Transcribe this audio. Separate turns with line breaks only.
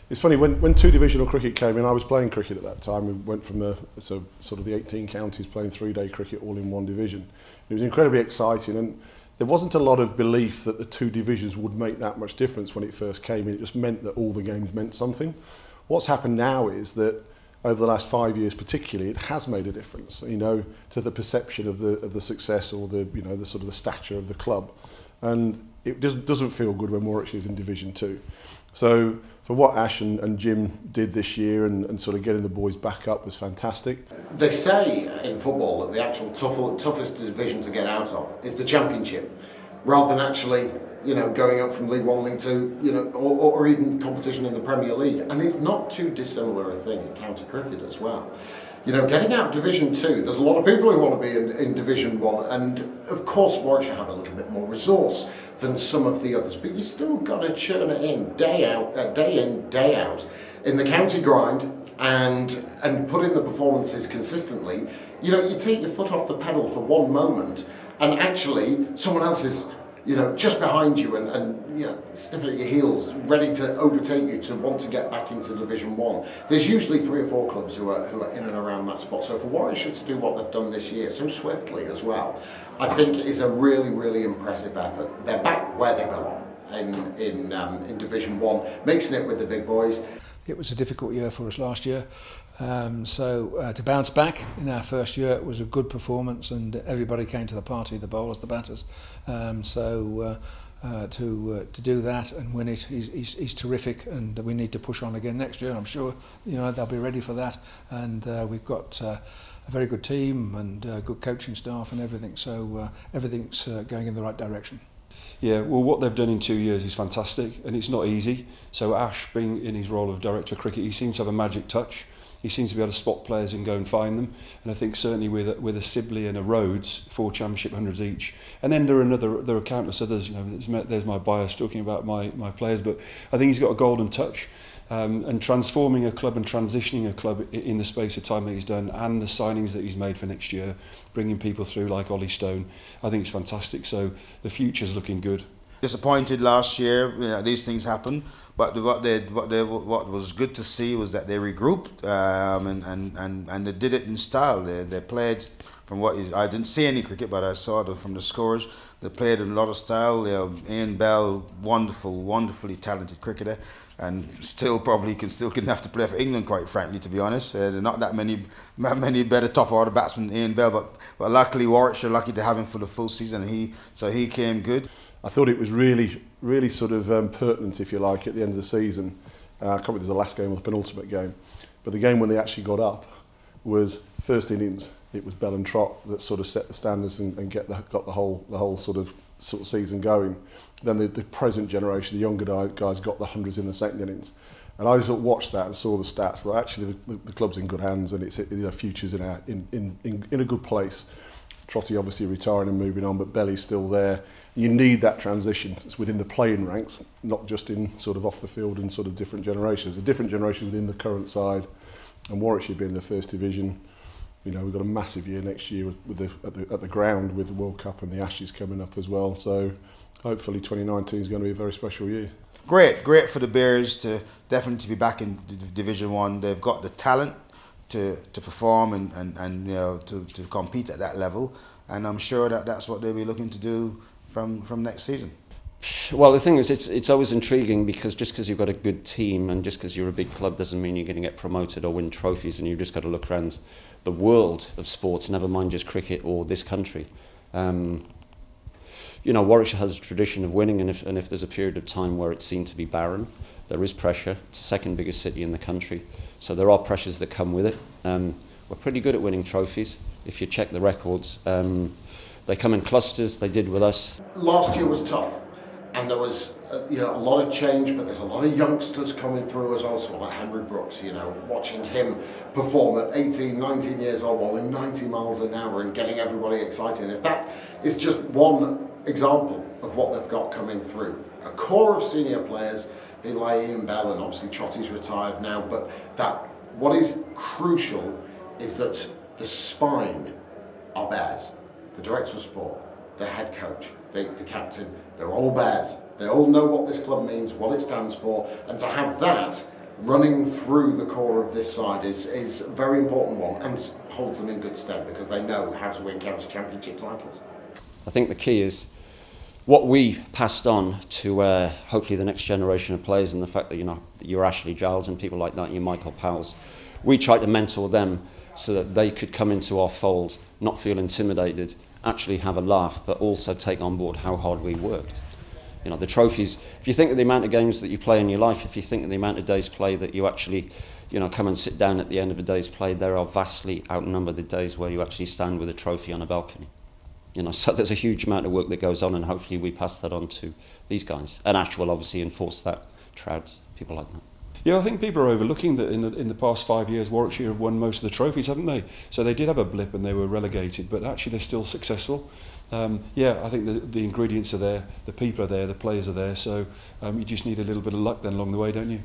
It's funny, when two divisional cricket came in, I was playing cricket at that time. We went from sort of the 18 counties playing 3-day cricket all in one division. It was incredibly exciting, and there wasn't a lot of belief that the two divisions would make that much difference when it first came in. It just meant that all the games meant something. What's happened now is that over the last 5 years particularly, it has made a difference, you know, to the perception of the success or the, you know, the sort of the stature of the club. And it doesn't feel good when Warwickshire is in Division 2. So for what Ash and Jim did this year and sort of getting the boys back up was fantastic.
They say in football that the actual toughest division to get out of is the Championship, rather than actually, you know, going up from League 1, League 2, you know, or even competition in the Premier League. And it's not too dissimilar a thing in county cricket as well. You know, getting out of Division 2, there's a lot of people who want to be in Division 1, and of course Warwickshire have a little bit more resource than some of the others, but you still got to churn it in, day in, day out, in the county grind, and put in the performances consistently. You know, you take your foot off the pedal for one moment, and actually someone else is, you know, just behind you and you know, sniffing at your heels, ready to overtake you to want to get back into Division 1. There's usually 3 or 4 clubs who are in and around that spot. So for Warwickshire to do what they've done this year so swiftly as well, I think is a really, really impressive effort. They're back where they belong in Division 1, mixing it with the big boys.
It was a difficult year for us last year. So to bounce back in our first year, it was a good performance, and everybody came to the party, the bowlers, the batters. To do that and win it, he's terrific, and we need to push on again next year. I'm sure, you know, they'll be ready for that, and we've got a very good team and good coaching staff and everything. So everything's going in the right direction.
Yeah, well, what they've done in 2 years is fantastic, and it's not easy. So Ash, being in his role of director of cricket, he seems to have a magic touch. He seems to be able to spot players and go and find them. And I think certainly with a Sibley and a Rhodes, 4 championship hundreds each. And then there are countless others. You know, there's my bias talking about my players, but I think he's got a golden touch. And transforming a club and transitioning a club in the space of time that he's done, and the signings that he's made for next year, bringing people through like Ollie Stone, I think it's fantastic. So the future's looking good.
Disappointed last year, you know, these things happen. But what was good to see was that they regrouped and they did it in style. They played from I didn't see any cricket, but I saw it from the scores. They played in a lot of style. You know, Ian Bell, wonderfully talented cricketer, and still probably couldn't have to play for England, quite frankly, to be honest. There are not that many better top order batsmen than Ian Bell, but luckily Warwickshire lucky to have him for the full season. So he came good.
I thought it was really sort of pertinent, if you like, at the end of the season. I can't remember if it was the last game or the penultimate game, but the game when they actually got up was first innings. It was Bell and Trott that sort of set the standards and got the whole sort of season going. Then the present generation, the younger guys, got the hundreds in the second innings. And I sort of watched that and saw the stats that actually the club's in good hands, and it's, you know, future's in a good place. Trotty obviously retiring and moving on, but Belly's still there. You need that transition. It's within the playing ranks, not just in sort of off the field and sort of different generations. A different generation within the current side, and Warwickshire being in the first division. You know, we've got a massive year next year at the ground with the World Cup and the Ashes coming up as well. So hopefully 2019 is going to be a very special year.
Great for the Bears to definitely be back in Division 1. They've got the talent to perform and you know, to compete at that level, and I'm sure that's what they'll be looking to do from next season.
Well, the thing is, it's always intriguing, because just because you've got a good team and just because you're a big club doesn't mean you're going to get promoted or win trophies, and you've just got to look around the world of sports, never mind just cricket or this country. You know, Warwickshire has a tradition of winning, and if there's a period of time where it seemed to be barren, there is pressure. It's the second biggest city in the country, so there are pressures that come with it. We're pretty good at winning trophies. If you check the records, they come in clusters. They did with us.
Last year was tough, and there was you know, a lot of change, but there's a lot of youngsters coming through as well. So like Henry Brooks, you know, watching him perform at 18, 19 years old, bowling 90 miles an hour and getting everybody excited. And if that is just one example of what they've got coming through, a core of senior players, people like Ian Bell, and obviously Trotty's retired now, but that what is crucial is that the spine are Bears. The director of sport, the head coach, the captain, they're all Bears. They all know what this club means, what it stands for, and to have that running through the core of this side is a very important one and holds them in good stead because they know how to win county championship titles.
I think the key is what we passed on to hopefully the next generation of players, and the fact that, you know, your Ashley Giles and people like that, your Michael Powells, we tried to mentor them so that they could come into our fold, not feel intimidated, actually have a laugh, but also take on board how hard we worked. You know, the trophies, if you think of the amount of games that you play in your life, if you think of the amount of days play that you actually, you know, come and sit down at the end of a day's play, there are vastly outnumbered the days where you actually stand with a trophy on a balcony. You know, so there's a huge amount of work that goes on, and hopefully we pass that on to these guys. And Ash will obviously enforce that, Trads, people like that.
Yeah, I think people are overlooking that in the past 5 years, Warwickshire have won most of the trophies, haven't they? So they did have a blip and they were relegated, but actually they're still successful. Yeah, I think the ingredients are there, the people are there, the players are there, so you just need a little bit of luck then along the way, don't you?